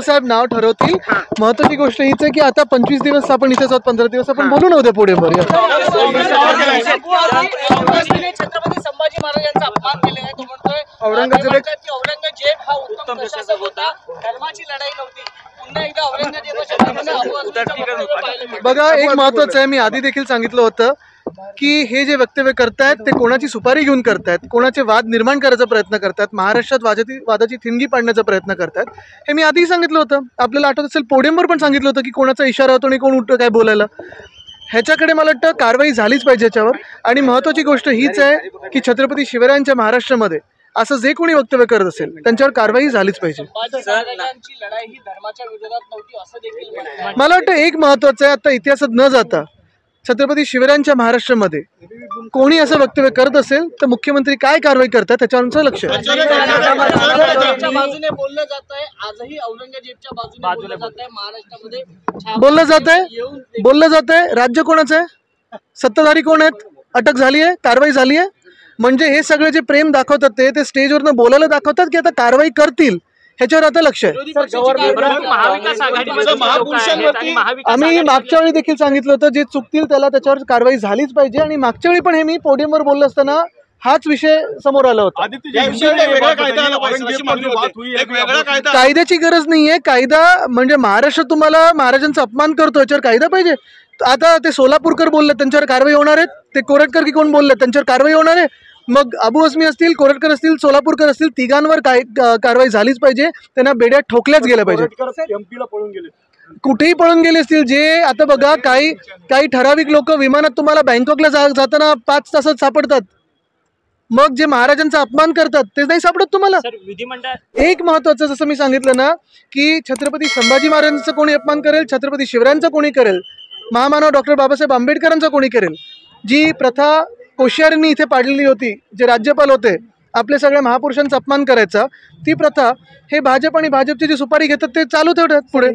उद्धव साहेब नाव ठरवतील। महत्त्वाची गोष्ट हीच आहे की आता 25 दिवस आपण इथेच आहोत, 15 दिवस आपण बोलू नव्हते पुढे बरं। छत्रपती संभाजी महाराजांचा अपमान केलेला आहे। तो म्हणतोय औरंगजेब हा उत्तम प्रशासक होता, धर्माची लढाई नव्हती। पुन्हा एकदा औरंगजेब बघा, एक महत्त्वाचं आहे, मी आधी देखील सांगितलं होतं की हे जे वक्तव्य करतायत ते कोणाची सुपारी घेऊन करतायत, कोणाचे वाद निर्माण करायचा प्रयत्न करतात, महाराष्ट्रात वादाची थिणगी पाडण्याचा प्रयत्न करतात, हे मी आधीही सांगितलं होतं। आपल्याला आठवत असेल पोडियमवर पण सांगितलं होतं की कोणाचा इशारा होतो आणि कोण उठतं काय बोलायला। ह्याच्याकडे मला वाटतं कारवाई झालीच पाहिजे याच्यावर। आणि महत्त्वाची गोष्ट हीच आहे की छत्रपती शिवरायांच्या महाराष्ट्रामध्ये असं जे कोणी वक्तव्य करत असेल त्यांच्यावर कारवाई झालीच पाहिजे। मला वाटतं एक महत्त्वाचं आहे, आता इतिहासात न जाता छत्रपती शिवरायांच्या महाराष्ट्रामध्ये कोणी असं वक्तव्य करत असेल तर मुख्यमंत्री काय कारवाई करतात त्याच्यावर आमचं लक्ष आहे। बोललं जात आहे। राज्य कोणाचं आहे, सत्ताधारी कोण आहेत, अटक झाली आहे, कारवाई झाली आहे। म्हणजे हे सगळे जे प्रेम दाखवतात ते स्टेजवरनं बोलायला दाखवतात की आता कारवाई करतील, ह्याच्यावर आता लक्ष आहे। आम्ही मागच्या वेळी देखील सांगितलं होतं जे चुकतील त्याच्यावर कारवाई झालीच पाहिजे। आणि मागच्या वेळी पण हे मी पोडियमवर बोललो असताना हाच विषय समोर आला होता। कायद्याची गरज नाहीये, कायदा म्हणजे महाराष्ट्र तुम्हाला महाराजांचा अपमान करतो याच्यावर कायदा पाहिजे। आता ते सोलापूरकर बोलले त्यांच्यावर कारवाई होणार आहे, ते कोरटकर की कोण बोलले त्यांच्यावर कारवाई होणार आहे। मग अबू अस्मी असतील, कोरटकर असतील, सोलापूरकर असतील, तिघांवर कारवाई झालीच पाहिजे, त्यांना बेड्या ठोकल्याच गेल्या पाहिजे। कुठेही पळून गेले असतील जे, आता बघा काही ठराविक लोक विमानात तुम्हाला बँकॉकला जाताना 5 तासात सापडतात, मग जे महाराजांचा अपमान करतात ते नाही सापडत तुम्हाला। एक महत्वाचं जसं मी सांगितलं ना की छत्रपती संभाजी महाराजांचा कोणी अपमान करेल, छत्रपती शिवरायांचा कोणी करेल, महामानव डॉक्टर बाबासाहेब आंबेडकरांचा कोणी करेल, जी प्रथा कोश्यारींनी इथे पाडलेली होती, जे राज्यपाल होते आपल्या सगळ्या महापुरुषांचा अपमान करायचा, ती प्रथा हे भाजप आणि भाजपची जी सुपारी घेतात ते चालू ठेवतात पुढे।